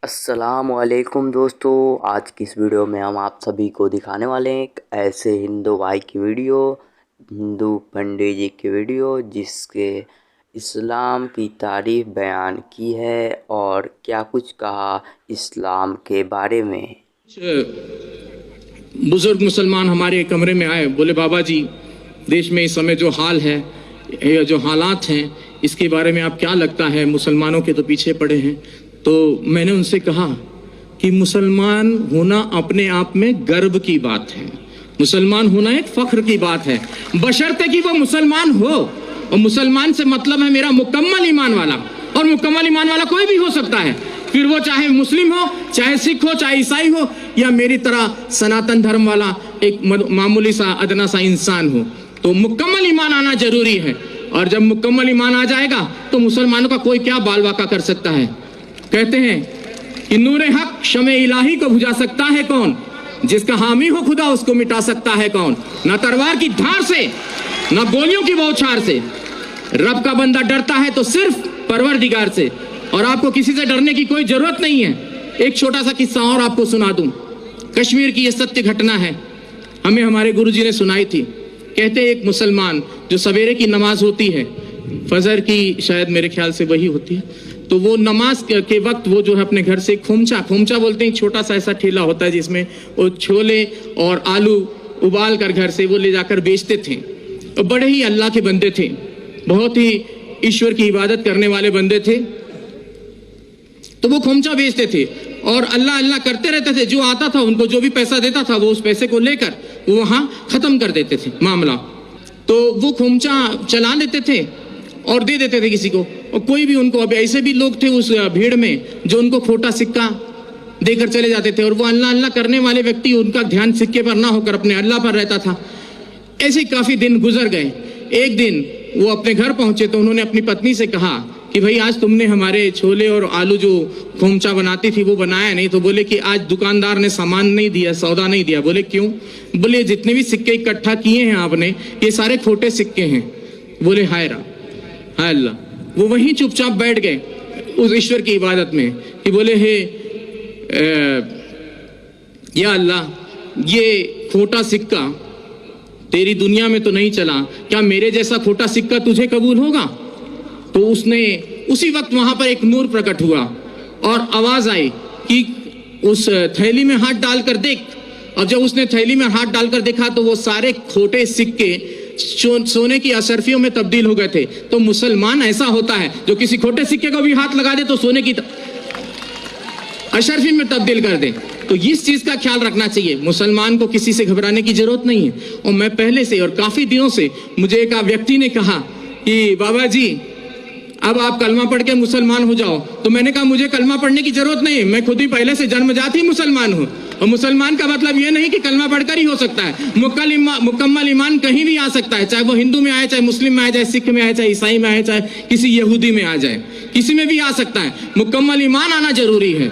अस्सलामुअलैकुम दोस्तों, आज की इस वीडियो में हम आप सभी को दिखाने वाले हैं एक ऐसे हिंदू भाई की वीडियो, हिंदू पंडित जी की वीडियो जिसके इस्लाम की तारीफ बयान की है और क्या कुछ कहा इस्लाम के बारे में। बुजुर्ग मुसलमान हमारे कमरे में आए, बोले बाबा जी देश में इस समय जो हाल है, जो हालात हैं, इसके बारे में आप क्या लगता है? मुसलमानों के तो पीछे पड़े हैं। तो मैंने उनसे कहा कि मुसलमान होना अपने आप में गर्व की बात है, मुसलमान होना एक फख्र की बात है, बशर्ते कि वो मुसलमान हो। और मुसलमान से मतलब है मेरा मुकम्मल ईमान वाला, और मुकम्मल ईमान वाला कोई भी हो सकता है, फिर वो चाहे मुस्लिम हो, चाहे सिख हो, चाहे ईसाई हो, या मेरी तरह सनातन धर्म वाला एक मामूली सा अदना सा इंसान हो। तो मुकम्मल ईमान आना जरूरी है, और जब मुकम्मल ईमान आ जाएगा तो मुसलमानों का कोई क्या बाल वाका कर सकता है। कहते हैं कि नूरे हक शमे इलाही को बुझा सकता है कौन, जिसका हामी हो खुदा उसको मिटा सकता है कौन। न तलवार की धार से, न गोलियों की बौछार से, रब का बंदा डरता है तो सिर्फ परवरदिगार से, और आपको किसी से डरने की कोई जरूरत नहीं है। एक छोटा सा किस्सा और आपको सुना दूं। कश्मीर की यह सत्य घटना है, हमें हमारे गुरुजी ने सुनाई थी। कहते एक मुसलमान जो सवेरे की नमाज होती है, फजर की शायद मेरे ख्याल से वही होती है, तो वो नमाज के वक्त वो जो है अपने घर से खोमचा बोलते हैं, छोटा सा ऐसा ठेला होता है जिसमें वो छोले और आलू उबाल कर घर से वो ले जाकर बेचते थे। और बड़े ही अल्लाह के बंदे थे, बहुत ही ईश्वर की इबादत करने वाले बंदे थे। तो वो खोमचा बेचते थे और अल्लाह अल्लाह करते रहते थे। जो आता था उनको जो भी पैसा देता था वो उस पैसे को लेकर वो वहां खत्म कर देते थे मामला। तो वो खोमचा चला लेते थे और दे देते थे किसी को, और कोई भी उनको, अब ऐसे भी लोग थे उस भीड़ में जो उनको खोटा सिक्का देकर चले जाते थे, और वो अल्लाह अल्लाह करने वाले व्यक्ति, उनका ध्यान सिक्के पर ना होकर अपने अल्लाह पर रहता था। ऐसे काफी दिन गुजर गए। एक दिन वो अपने घर पहुंचे तो उन्होंने अपनी पत्नी से कहा कि भाई आज तुमने हमारे छोले और आलू जो खोमचा बनाती थी वो बनाया नहीं। तो बोले कि आज दुकानदार ने सामान नहीं दिया, सौदा नहीं दिया। बोले क्यों? बोले जितने भी सिक्के इकट्ठा किए हैं आपने, ये सारे खोटे सिक्के हैं। बोले हाय अल्लाह। वो वहीं चुपचाप बैठ गए उस ईश्वर की इबादत में कि बोले हे या अल्लाह, ये खोटा सिक्का तेरी दुनिया में तो नहीं चला, क्या मेरे जैसा खोटा सिक्का तुझे कबूल होगा? तो उसने उसी वक्त वहां पर एक नूर प्रकट हुआ और आवाज आई कि उस थैली में हाथ डालकर देख। और जब उसने थैली में हाथ डालकर देखा तो वो सारे खोटे सिक्के सोने की अशर्फियों में तब्दील हो गए थे। तो मुसलमान ऐसा होता है जो किसी खोटे सिक्के को भी हाथ लगा दे तो सोने की अशर्फी में तब्दील कर दे। तो इस चीज का ख्याल रखना चाहिए, मुसलमान को किसी से घबराने की जरूरत नहीं है। और मैं पहले से और काफी दिनों से, मुझे एक व्यक्ति ने कहा कि बाबा जी अब आप कलमा पढ़ के मुसलमान हो जाओ। तो मैंने कहा मुझे कलमा पढ़ने की जरूरत नहीं, मैं खुद ही पहले से जन्मजात ही मुसलमान हूँ। और मुसलमान का मतलब ये नहीं कि कलमा पढ़कर ही हो सकता है, मुकम्मल ईमान कहीं भी आ सकता है, चाहे वो हिंदू में आए, चाहे मुस्लिम में आए, चाहे सिख में आए, चाहे ईसाई में आए, चाहे किसी यहूदी में आ जाए, किसी में भी आ सकता है। मुकम्मल ईमान आना जरूरी है।